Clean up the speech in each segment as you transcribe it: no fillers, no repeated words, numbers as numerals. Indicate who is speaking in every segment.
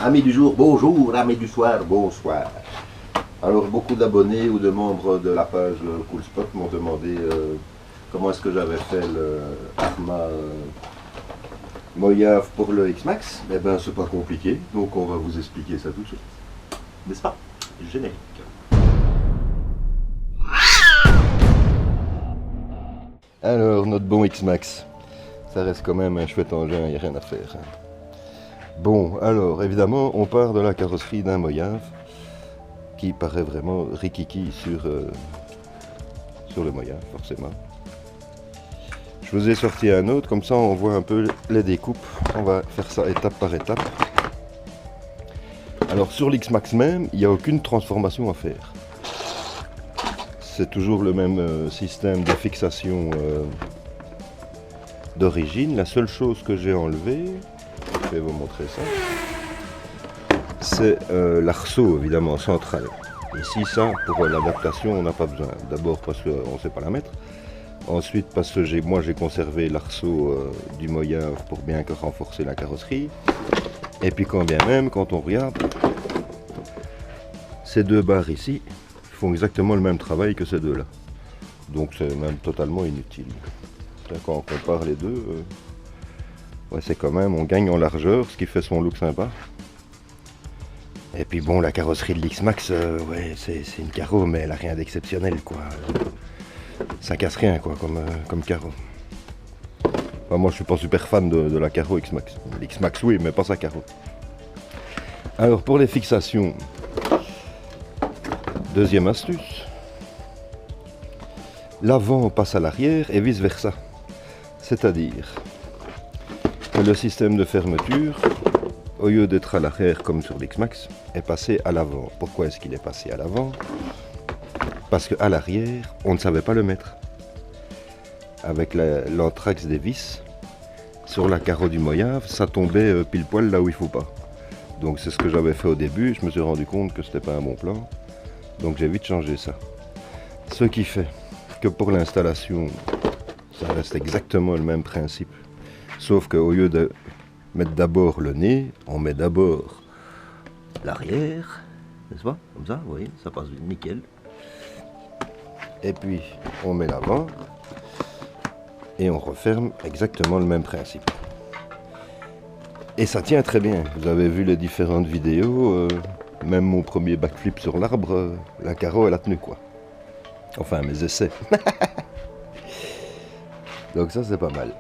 Speaker 1: Amis du jour, bonjour, amis du soir, bonsoir. Alors beaucoup d'abonnés ou de membres de la page Cool Spot m'ont demandé comment est-ce que j'avais fait le Arma Mojave pour le X-Max. Eh ben c'est pas compliqué, donc on va vous expliquer ça tout de suite. N'est-ce pas? Générique. Alors notre bon X-Max, ça reste quand même un chouette engin, il n'y a rien à faire. Bon, alors évidemment, on part de la carrosserie d'un Mojave qui paraît vraiment rikiki sur le Mojave, forcément. Je vous ai sorti un autre, comme ça on voit un peu les découpes. On va faire ça étape par étape. Alors sur l'X-Max même, il n'y a aucune transformation à faire. C'est toujours le même système de fixation d'origine. La seule chose que j'ai enlevée, je vais vous montrer ça, c'est l'arceau évidemment central. Ici ça, pour l'adaptation, on n'a pas besoin. D'abord parce qu'on ne sait pas la mettre. Ensuite parce que moi j'ai conservé l'arceau du Mojave pour bien que renforcer la carrosserie. Et puis quand bien même, quand on regarde, ces deux barres ici font exactement le même travail que ces deux-là. Donc c'est même totalement inutile. Quand on compare les deux, ouais, c'est quand même, on gagne en largeur, ce qui fait son look sympa. Et puis bon, la carrosserie de l'X-Max, ouais, c'est une carreau, mais elle a rien d'exceptionnel, quoi. Ça casse rien, quoi, comme carreau. Enfin, moi, je suis pas super fan de la carreau X-Max. L'X-Max, oui, mais pas sa carreau. Alors, pour les fixations, deuxième astuce. L'avant passe à l'arrière et vice-versa. C'est-à-dire que le système de fermeture, au lieu d'être à l'arrière comme sur l'X-Max, est passé à l'avant. Pourquoi est-ce qu'il est passé à l'avant? Parce qu'à l'arrière, on ne savait pas le mettre. Avec l'anthrax des vis, sur la carreau du Mojave, ça tombait pile poil là où il ne faut pas. Donc c'est ce que j'avais fait au début, je me suis rendu compte que ce n'était pas un bon plan. Donc j'ai vite changé ça. Ce qui fait que pour l'installation, ça reste exactement le même principe. Sauf qu'au lieu de mettre d'abord le nez, on met d'abord l'arrière, n'est-ce pas? Comme ça, vous voyez, ça passe nickel. Et puis on met l'avant et on referme exactement le même principe. Et ça tient très bien. Vous avez vu les différentes vidéos, même mon premier backflip sur l'arbre, la carreau elle a tenu, quoi. Enfin mes essais. Donc ça c'est pas mal.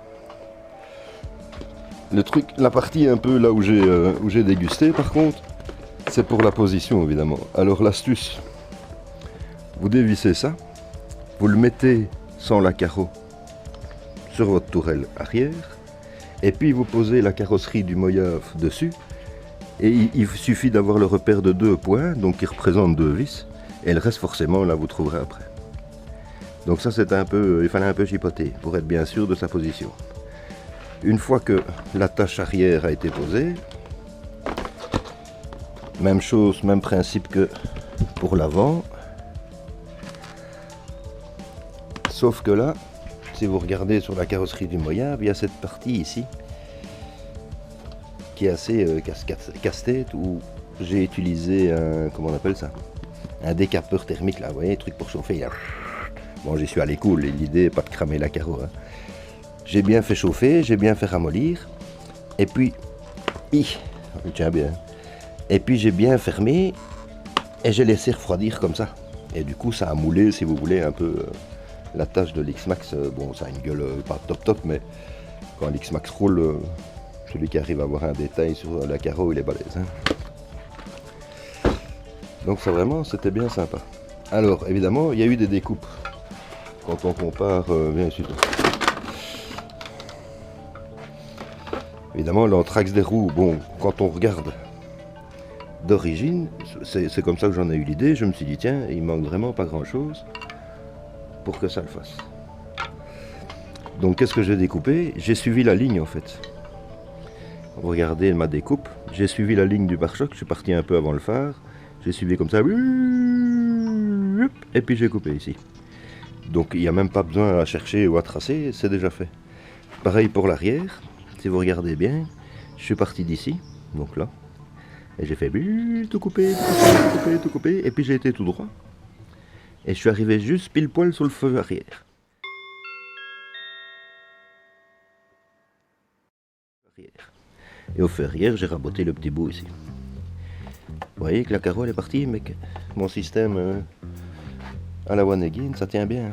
Speaker 1: Le truc, la partie un peu là où j'ai dégusté par contre, c'est pour la position évidemment. Alors l'astuce, vous dévissez ça, vous le mettez sans la carreau sur votre tourelle arrière, et puis vous posez la carrosserie du Mojave dessus, et il suffit d'avoir le repère de 2 points, donc qui représente 2 vis, et le reste forcément là vous trouverez après. Donc ça c'est un peu, il fallait un peu chipoter pour être bien sûr de sa position. Une fois que l'attache arrière a été posée, même chose, même principe que pour l'avant. Sauf que là, si vous regardez sur la carrosserie du Mojave, il y a cette partie ici qui est assez casse-tête où j'ai utilisé un, comment on appelle ça, un décapeur thermique là, vous voyez, truc pour chauffer. Là. Bon, j'y suis allé cool, l'idée n'est pas de cramer la carreau. Hein. J'ai bien fait chauffer, j'ai bien fait ramollir, et puis, tiens bien, et puis j'ai bien fermé, et j'ai laissé refroidir comme ça. Et du coup, ça a moulé, si vous voulez, un peu la tâche de l'X-Max. Bon, ça a une gueule pas top, mais quand l'X-Max roule, celui qui arrive à avoir un détail sur la carreau, il est balèze. Hein. Donc ça vraiment, c'était bien sympa. Alors, évidemment, il y a eu des découpes. Quand on compare, bien sûr. Évidemment, l'anthrax des roues, bon, quand on regarde d'origine, c'est comme ça que j'en ai eu l'idée. Je me suis dit, tiens, il manque vraiment pas grand-chose pour que ça le fasse. Donc, qu'est-ce que j'ai découpé? J'ai suivi la ligne, en fait. Vous regardez ma découpe. J'ai suivi la ligne du pare-choc. Je suis parti un peu avant le phare. J'ai suivi comme ça. Et puis, j'ai coupé ici. Donc, il n'y a même pas besoin à chercher ou à tracer. C'est déjà fait. Pareil pour l'arrière. Si vous regardez bien, je suis parti d'ici, donc là, Et j'ai fait tout couper, tout couper, et puis j'ai été tout droit. Et je suis arrivé juste pile poil sur le feu arrière. Et au feu arrière, j'ai raboté le petit bout ici. Vous voyez que la carreau elle est partie, mais que mon système à la One Again, ça tient bien.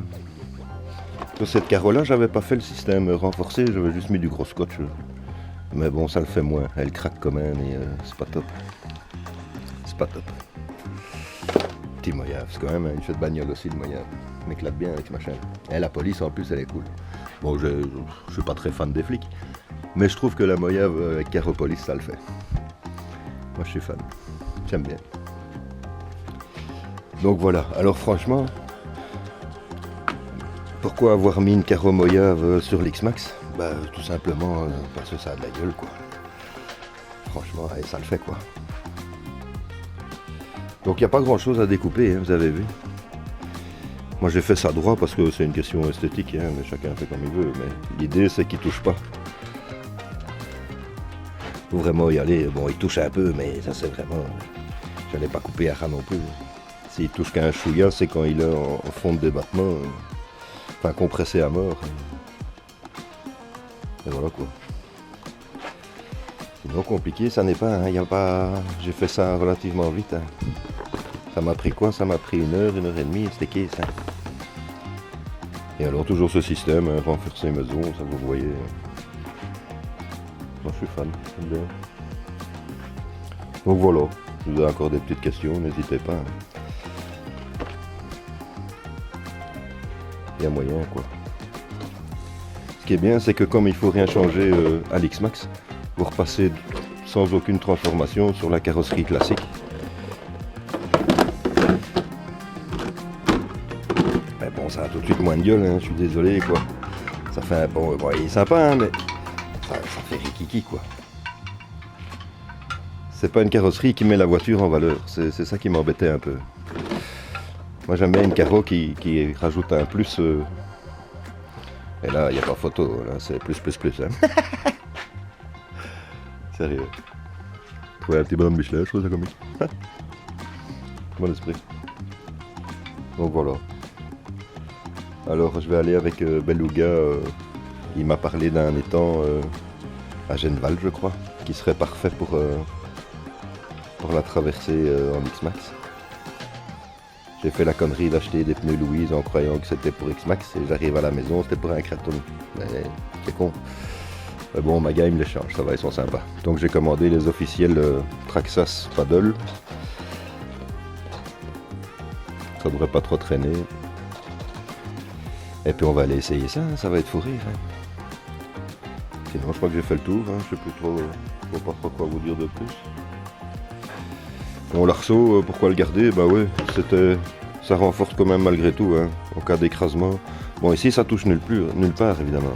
Speaker 1: Sur cette carreau-là, j'avais pas fait le système renforcé, j'avais juste mis du gros scotch. Mais bon, ça le fait moins. Elle craque quand même et c'est pas top. C'est pas top. Petit moyave, c'est quand même une chouette bagnole aussi, le moyave. Il m'éclate bien avec ce machin. Et la police en plus, elle est cool. Bon, je suis pas très fan des flics, mais je trouve que la moyave avec carreau police, ça le fait. Moi, je suis fan. J'aime bien. Donc voilà. Alors franchement, pourquoi avoir mis une carreau moyave sur l'X-Max? Bah tout simplement parce que ça a de la gueule quoi. Franchement, ça le fait quoi. Donc il n'y a pas grand chose à découper, hein, vous avez vu. Moi j'ai fait ça droit parce que c'est une question esthétique, hein, mais chacun fait comme il veut. Mais l'idée c'est qu'il touche pas. Faut vraiment y aller. Bon il touche un peu, mais ça c'est vraiment... J'allais pas couper à ras non plus. S'il touche qu'un chouïa, c'est quand il est en fond de débattement. Enfin compressé à mort. Et voilà quoi. Sinon compliqué, ça n'est pas, hein, y a pas. J'ai fait ça relativement vite. Hein. Ça m'a pris quoi? Ça m'a pris 1 heure, 1h30, c'était qu'est ça. Et alors toujours ce système, hein, renforcer maison, ça vous voyez. Moi je suis fan, j'aime bien. Donc voilà, si vous avez encore des petites questions, n'hésitez pas. Hein. Il y a moyen quoi. Ce qui est bien, c'est que comme il faut rien changer à l'X-Max, vous repassez sans aucune transformation sur la carrosserie classique. Mais bon, ça a tout de suite moins de gueule, hein, je suis désolé quoi. Ça fait un bon, il est sympa, hein, mais ça fait rikiki quoi. C'est pas une carrosserie qui met la voiture en valeur, c'est ça qui m'embêtait un peu. Moi j'aime bien une carro qui rajoute un plus. Et là, il n'y a pas photo, là c'est plus. Hein. Sérieux. Trouver un petit bonhomme Michelin, je trouve ça comique. Bon esprit. Donc voilà. Alors je vais aller avec Beluga. Il m'a parlé d'un étang à Genval, je crois, qui serait parfait pour la traversée en X-Max. J'ai fait la connerie d'acheter des pneus Louise en croyant que c'était pour X-Max et j'arrive à la maison, c'était pour un Kraton. Mais c'est con. Mais bon, ma gars, il me les change, ça va, ils sont sympas. Donc j'ai commandé les officiels Traxxas Paddle. Ça devrait pas trop traîner. Et puis on va aller essayer ça, hein, ça va être fou rire. Hein. Sinon je crois que j'ai fait le tour, hein, je sais plus trop, pas trop quoi vous dire de plus. Bon, l'arceau, pourquoi le garder? Bah ouais, ça renforce quand même malgré tout, hein, en cas d'écrasement. Bon, ici ça touche nulle part évidemment.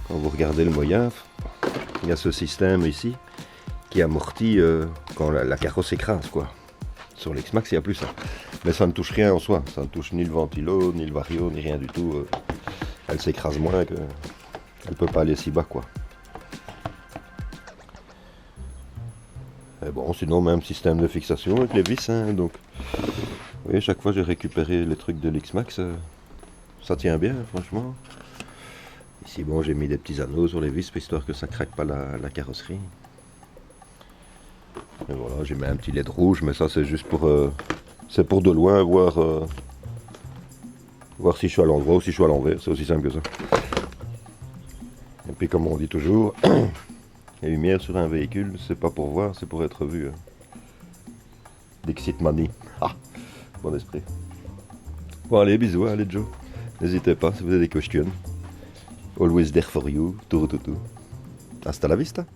Speaker 1: Quand vous regardez le moyave, il y a ce système ici qui amortit quand la carrosse écrase quoi. Sur l'X-Max il n'y a plus ça. Mais ça ne touche rien en soi, ça ne touche ni le ventilo, ni le vario, ni rien du tout. Elle s'écrase moins que... Elle peut pas aller si bas quoi. Et bon, sinon même système de fixation avec les vis, hein, donc... Vous voyez, chaque fois j'ai récupéré les trucs de l'X-Max, ça tient bien franchement. Ici bon, j'ai mis des petits anneaux sur les vis, histoire que ça craque pas la carrosserie. Et voilà, j'ai mis un petit LED rouge, mais ça c'est juste pour... c'est pour de loin voir si je suis à l'endroit ou si je suis à l'envers, c'est aussi simple que ça. Et puis comme on dit toujours, la lumière sur un véhicule, c'est pas pour voir, c'est pour être vu. Hein. Dixit Money. Ah, bon esprit. Bon allez, bisous, allez Joe. N'hésitez pas si vous avez des questions. Always there for you. Tout. Hasta la vista.